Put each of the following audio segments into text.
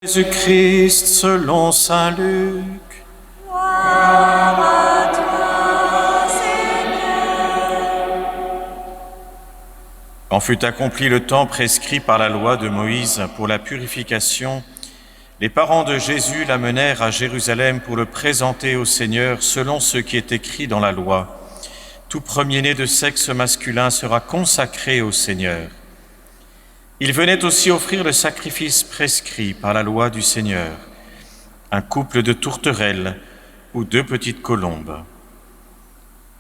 Jésus-Christ selon saint Luc. Gloire à toi, Seigneur. Quand fut accompli le temps prescrit par la loi de Moïse pour la purification, les parents de Jésus l'amenèrent à Jérusalem pour le présenter au Seigneur selon ce qui est écrit dans la loi. Tout premier-né de sexe masculin sera consacré au Seigneur. Il venait aussi offrir le sacrifice prescrit par la loi du Seigneur, un couple de tourterelles ou 2 petites colombes.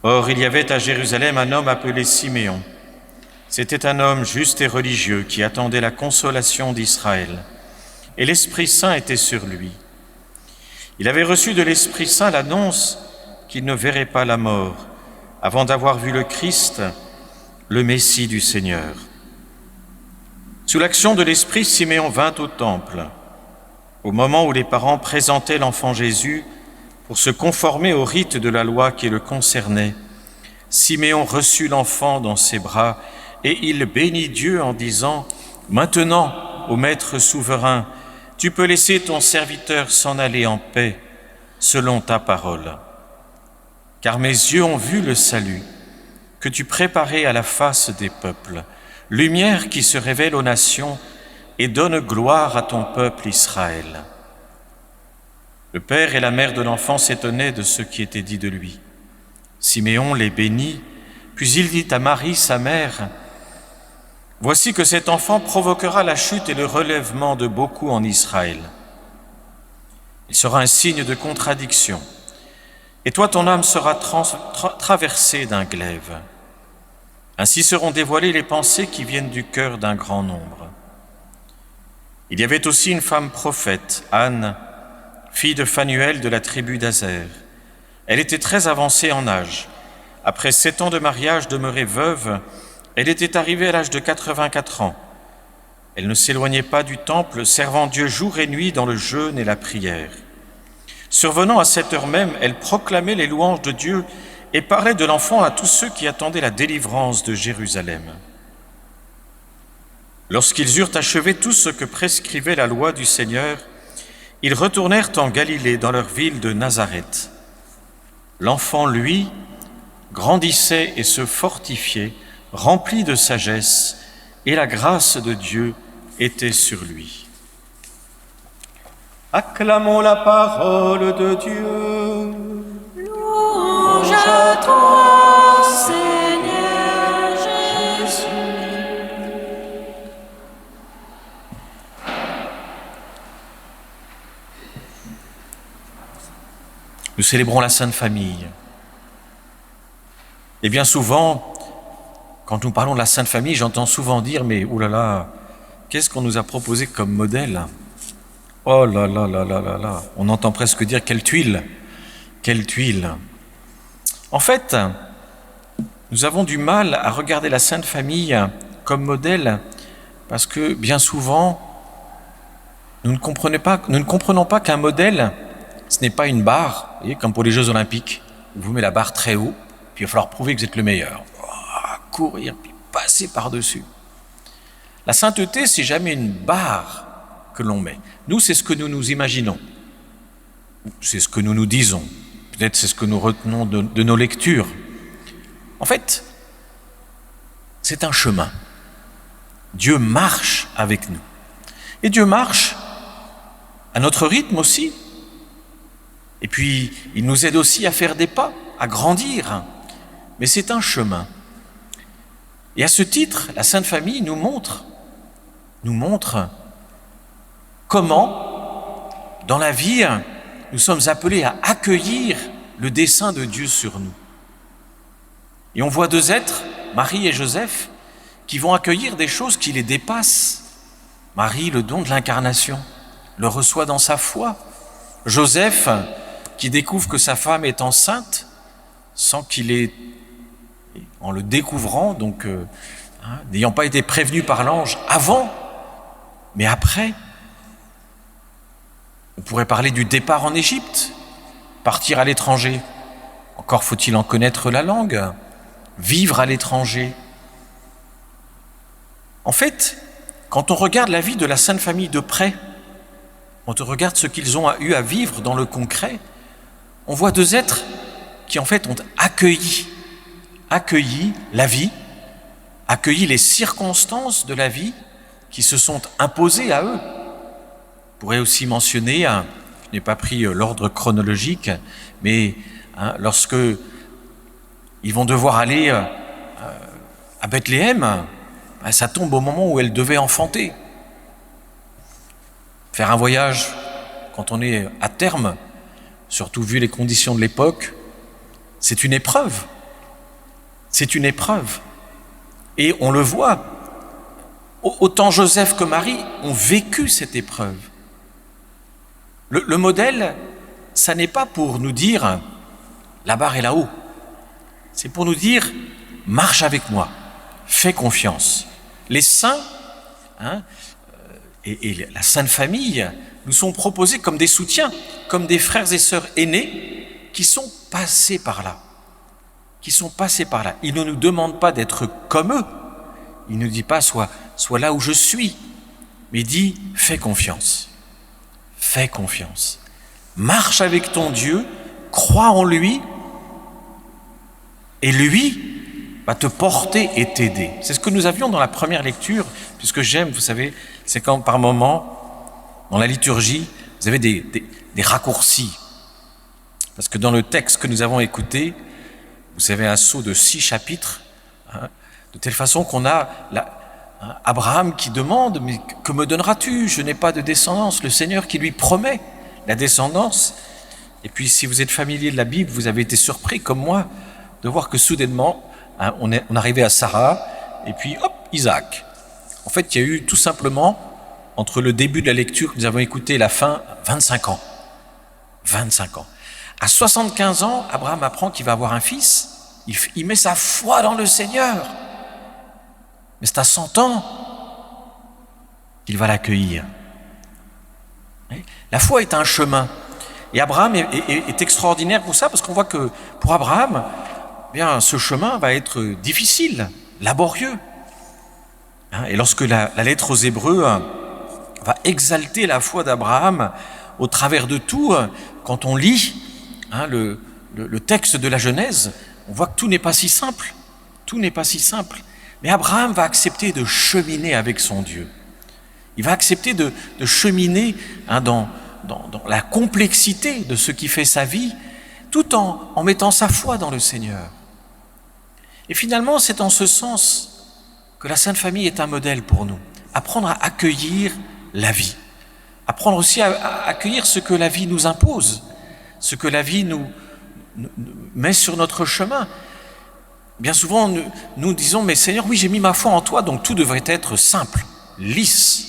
Or, il y avait à Jérusalem un homme appelé Siméon. C'était un homme juste et religieux qui attendait la consolation d'Israël, et l'Esprit Saint était sur lui. Il avait reçu de l'Esprit Saint l'annonce qu'il ne verrait pas la mort avant d'avoir vu le Christ, le Messie du Seigneur. Sous l'action de l'Esprit, Siméon vint au temple, au moment où les parents présentaient l'enfant Jésus pour se conformer au rite de la loi qui le concernait. Siméon reçut l'enfant dans ses bras et il bénit Dieu en disant « Maintenant, ô Maître souverain, tu peux laisser ton serviteur s'en aller en paix, selon ta parole. Car mes yeux ont vu le salut que tu préparais à la face des peuples, lumière qui se révèle aux nations et donne gloire à ton peuple Israël. » Le père et la mère de l'enfant s'étonnaient de ce qui était dit de lui. Siméon les bénit, puis il dit à Marie, sa mère, « Voici que cet enfant provoquera la chute et le relèvement de beaucoup en Israël. Il sera un signe de contradiction, et toi ton âme sera traversée d'un glaive. Ainsi seront dévoilées les pensées qui viennent du cœur d'un grand nombre. » Il y avait aussi une femme prophète, Anne, fille de Phanuel de la tribu d'Aser. Elle était très avancée en âge. Après 7 ans de mariage demeurée veuve, elle était arrivée à l'âge de 84 ans. Elle ne s'éloignait pas du temple, servant Dieu jour et nuit dans le jeûne et la prière. Survenant à cette heure même, elle proclamait les louanges de Dieu et parlait de l'enfant à tous ceux qui attendaient la délivrance de Jérusalem. Lorsqu'ils eurent achevé tout ce que prescrivait la loi du Seigneur, ils retournèrent en Galilée, dans leur ville de Nazareth. L'enfant, lui, grandissait et se fortifiait, rempli de sagesse, et la grâce de Dieu était sur lui. Acclamons la parole de Dieu. Louange à toi, Seigneur Jésus. Nous célébrons la Sainte Famille. Et bien souvent, quand nous parlons de la Sainte Famille, j'entends souvent dire « Mais oulala, qu'est-ce qu'on nous a proposé comme modèle ?» Oh là là là là là là, on entend presque dire « Quelle tuile !» Quelle tuile ! En fait, nous avons du mal à regarder la Sainte Famille comme modèle parce que bien souvent, nous ne comprenons pas qu'un modèle, ce n'est pas une barre, vous voyez, comme pour les Jeux Olympiques. On vous met la barre très haut, puis il va falloir prouver que vous êtes le meilleur. Courir, puis passer par-dessus. La sainteté, c'est jamais une barre que l'on met. Nous, c'est ce que nous nous imaginons. C'est ce que nous nous disons. Peut-être c'est ce que nous retenons de nos lectures. En fait, c'est un chemin. Dieu marche avec nous. Et Dieu marche à notre rythme aussi. Et puis, il nous aide aussi à faire des pas, à grandir. Mais c'est un chemin. Et à ce titre, la Sainte Famille nous montre comment, dans la vie, nous sommes appelés à accueillir le dessein de Dieu sur nous. Et on voit 2 êtres, Marie et Joseph, qui vont accueillir des choses qui les dépassent. Marie, le don de l'incarnation, le reçoit dans sa foi. Joseph, qui découvre que sa femme est enceinte, sans qu'il ait, en le découvrant, donc n'ayant pas été prévenu par l'ange avant, mais après. On pourrait parler du départ en Égypte, partir à l'étranger. Encore faut-il en connaître la langue, vivre à l'étranger. En fait, quand on regarde la vie de la Sainte Famille de près, quand on regarde ce qu'ils ont eu à vivre dans le concret, on voit deux êtres qui en fait ont accueilli la vie, accueilli les circonstances de la vie qui se sont imposées à eux. On pourrait aussi mentionner, je n'ai pas pris l'ordre chronologique, mais lorsque ils vont devoir aller à Bethléem, ça tombe au moment où elle devait enfanter. Faire un voyage quand on est à terme, surtout vu les conditions de l'époque, c'est une épreuve. C'est une épreuve. Et on le voit, autant Joseph que Marie ont vécu cette épreuve. Le modèle, ça n'est pas pour nous dire la barre est là-haut. C'est pour nous dire marche avec moi, fais confiance. Les saints et la Sainte Famille nous sont proposés comme des soutiens, comme des frères et sœurs aînés qui sont passés par là. Ils ne nous demandent pas d'être comme eux. Il ne dit pas sois là où je suis, mais il dit fais confiance. Fais confiance. Marche avec ton Dieu, crois en lui, et lui va te porter et t'aider. C'est ce que nous avions dans la première lecture, puisque j'aime, vous savez, c'est quand par moment, dans la liturgie, vous avez des raccourcis. Parce que dans le texte que nous avons écouté, vous avez un saut de 6 chapitres, de telle façon qu'on a Abraham qui demande « Mais que me donneras-tu ? Je n'ai pas de descendance. » Le Seigneur qui lui promet la descendance. Et puis si vous êtes familier de la Bible, vous avez été surpris comme moi de voir que soudainement, on arrivait à Sarah et puis hop, Isaac. En fait, il y a eu tout simplement, entre le début de la lecture que nous avons écouté et la fin, 25 ans. 25 ans. À 75 ans, Abraham apprend qu'il va avoir un fils. Il met sa foi dans le Seigneur. Mais c'est à 100 ans qu'il va l'accueillir. La foi est un chemin. Et Abraham est extraordinaire pour ça, parce qu'on voit que pour Abraham, bien, ce chemin va être difficile, laborieux. Et lorsque la lettre aux Hébreux va exalter la foi d'Abraham au travers de tout, quand on lit le texte de la Genèse, on voit que tout n'est pas si simple. Tout n'est pas si simple. Mais Abraham va accepter de cheminer avec son Dieu. Il va accepter de cheminer dans la complexité de ce qui fait sa vie, tout en mettant sa foi dans le Seigneur. Et finalement, c'est en ce sens que la Sainte Famille est un modèle pour nous. Apprendre à accueillir la vie. Apprendre aussi à accueillir ce que la vie nous impose, ce que la vie nous met sur notre chemin. Bien souvent, nous disons, mais Seigneur, oui, j'ai mis ma foi en toi, donc tout devrait être simple, lisse.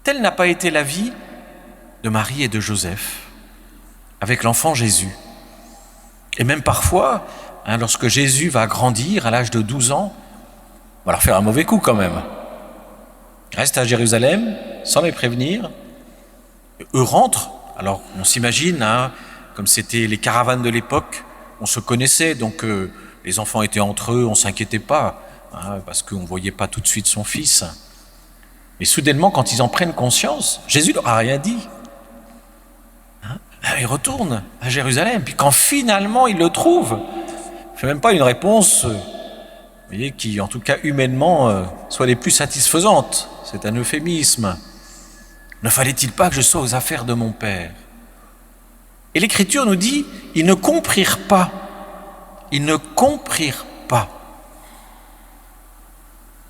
Telle n'a pas été la vie de Marie et de Joseph, avec l'enfant Jésus. Et même parfois, lorsque Jésus va grandir à l'âge de 12 ans, on va leur faire un mauvais coup quand même. Ils restent à Jérusalem, sans les prévenir. Eux rentrent, alors on s'imagine, comme c'était les caravanes de l'époque, on se connaissait, donc les enfants étaient entre eux, on ne s'inquiétait pas, parce qu'on ne voyait pas tout de suite son fils. Mais soudainement, quand ils en prennent conscience, Jésus leur a rien dit. Ils retournent à Jérusalem, puis quand finalement ils le trouvent, il ne fait même pas une réponse, vous voyez, qui en tout cas humainement soit les plus satisfaisantes. C'est un euphémisme. Ne fallait-il pas que je sois aux affaires de mon Père ? Et l'Écriture nous dit, ils ne comprirent pas. Ils ne comprirent pas.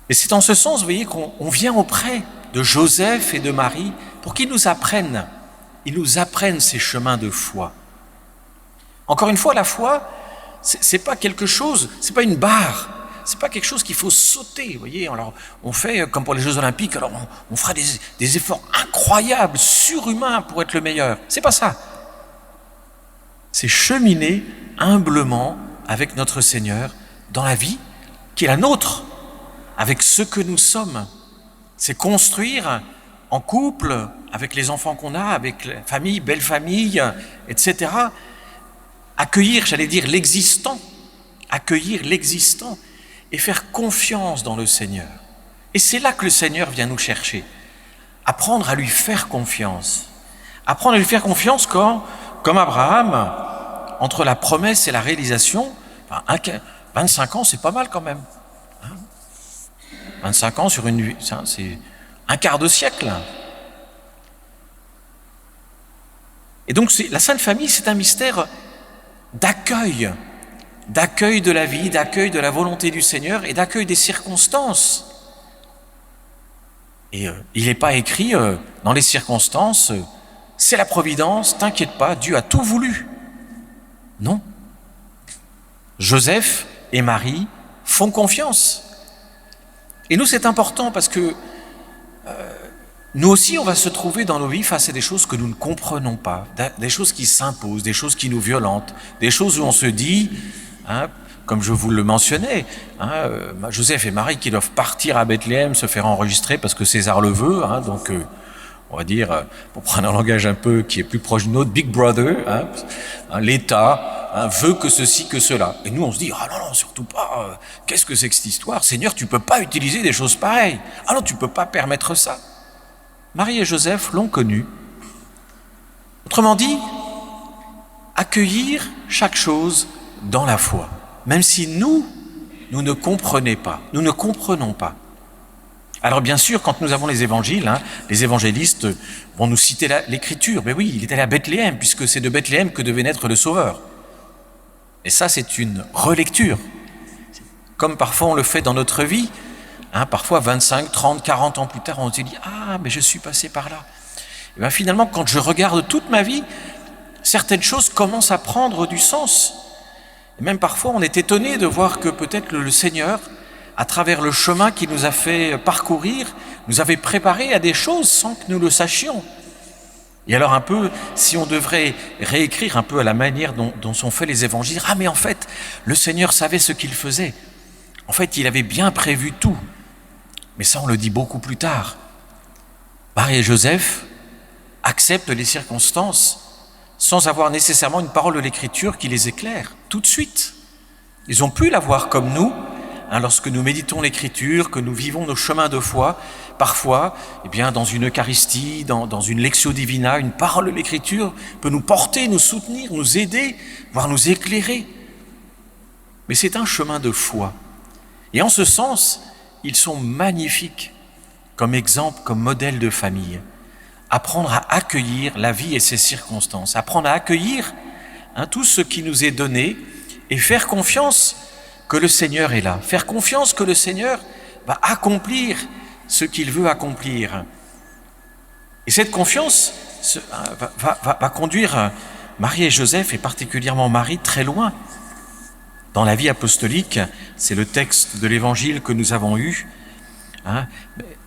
Et c'est en ce sens, vous voyez, qu'on vient auprès de Joseph et de Marie pour qu'ils nous apprennent. Ils nous apprennent ces chemins de foi. Encore une fois, la foi, c'est pas quelque chose, c'est pas une barre, c'est pas quelque chose qu'il faut sauter, vous voyez. Alors, on fait comme pour les Jeux Olympiques, alors on fera des efforts incroyables, surhumains pour être le meilleur. C'est pas ça. C'est cheminer humblement avec notre Seigneur dans la vie qui est la nôtre, avec ce que nous sommes. C'est construire en couple, avec les enfants qu'on a, avec la famille, belle famille, etc. Accueillir, j'allais dire, l'existant et faire confiance dans le Seigneur. Et c'est là que le Seigneur vient nous chercher, apprendre à lui faire confiance. Apprendre à lui faire confiance quand, comme Abraham, entre la promesse et la réalisation, 25 ans, c'est pas mal quand même. 25 ans sur une vie, c'est un quart de siècle. Et donc la Sainte Famille, c'est un mystère d'accueil de la vie, d'accueil de la volonté du Seigneur et d'accueil des circonstances. Et il n'est pas écrit dans les circonstances, c'est la providence, t'inquiète pas, Dieu a tout voulu. Non. Joseph et Marie font confiance. Et nous, c'est important parce que nous aussi, on va se trouver dans nos vies face à des choses que nous ne comprenons pas, des choses qui s'imposent, des choses qui nous violentent, des choses où on se dit, comme je vous le mentionnais, Joseph et Marie qui doivent partir à Bethléem, se faire enregistrer parce que César le veut, donc on va dire, pour prendre un langage un peu qui est plus proche de notre Big Brother, l'État veut que ceci, que cela. Et nous, on se dit, ah non, surtout pas, qu'est-ce que c'est que cette histoire? Seigneur, tu peux pas utiliser des choses pareilles. Ah non, tu peux pas permettre ça. Marie et Joseph l'ont connu. Autrement dit, accueillir chaque chose dans la foi, même si nous ne comprenons pas. Alors bien sûr, quand nous avons les évangiles, les évangélistes vont nous citer l'écriture. Mais oui, il est allé à Bethléem, puisque c'est de Bethléem que devait naître le Sauveur. Et ça, c'est une relecture. Comme parfois on le fait dans notre vie, parfois 25, 30, 40 ans plus tard, on se dit « Ah, mais je suis passé par là ». Et bien finalement, quand je regarde toute ma vie, certaines choses commencent à prendre du sens. Et même parfois, on est étonné de voir que peut-être le Seigneur, à travers le chemin qu'il nous a fait parcourir, nous avait préparé à des choses sans que nous le sachions. Et alors un peu, si on devrait réécrire un peu à la manière dont sont faits les évangiles, mais en fait, le Seigneur savait ce qu'il faisait. En fait, il avait bien prévu tout. Mais ça, on le dit beaucoup plus tard. Marie et Joseph acceptent les circonstances sans avoir nécessairement une parole de l'Écriture qui les éclaire tout de suite. Ils ont pu l'avoir comme nous, lorsque nous méditons l'Écriture, que nous vivons nos chemins de foi, parfois, dans une Eucharistie, dans une Lectio Divina, une parole de l'Écriture peut nous porter, nous soutenir, nous aider, voire nous éclairer. Mais c'est un chemin de foi. Et en ce sens, ils sont magnifiques comme exemple, comme modèle de famille. Apprendre à accueillir la vie et ses circonstances, apprendre à accueillir tout ce qui nous est donné et faire confiance que le Seigneur est là, faire confiance que le Seigneur va accomplir ce qu'il veut accomplir. Et cette confiance va conduire Marie et Joseph, et particulièrement Marie, très loin. Dans la vie apostolique, c'est le texte de l'Évangile que nous avons eu,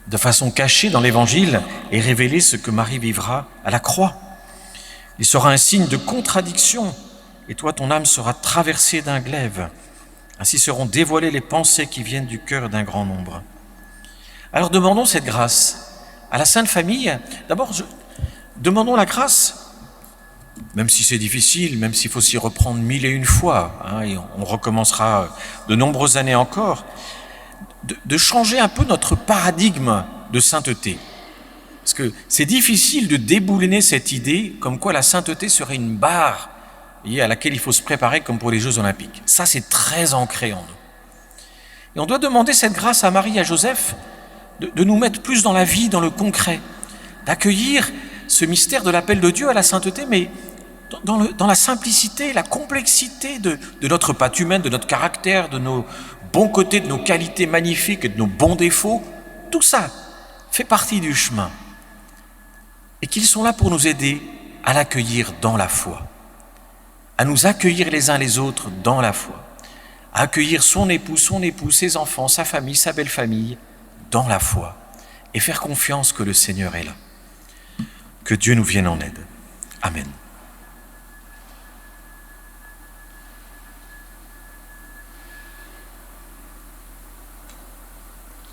de façon cachée dans l'Évangile, est révélé ce que Marie vivra à la croix. Il sera un signe de contradiction, et toi, ton âme sera traversée d'un glaive. Ainsi seront dévoilées les pensées qui viennent du cœur d'un grand nombre. Alors demandons cette grâce à la Sainte Famille. D'abord, demandons la grâce, même si c'est difficile, même s'il faut s'y reprendre 1001 fois, et on recommencera de nombreuses années encore, de changer un peu notre paradigme de sainteté. Parce que c'est difficile de déboulonner cette idée comme quoi la sainteté serait une barre à laquelle il faut se préparer comme pour les Jeux Olympiques. Ça, c'est très ancré en nous. Et on doit demander cette grâce à Marie et à Joseph de nous mettre plus dans la vie, dans le concret, d'accueillir ce mystère de l'appel de Dieu à la sainteté, mais dans la simplicité, la complexité de notre patte humaine, de notre caractère, de nos bons côtés, de nos qualités magnifiques et de nos bons défauts. Tout ça fait partie du chemin. Et qu'ils sont là pour nous aider à l'accueillir dans la foi, à nous accueillir les uns les autres dans la foi, à accueillir son époux, ses enfants, sa famille, sa belle famille dans la foi, et faire confiance que le Seigneur est là. Que Dieu nous vienne en aide. Amen.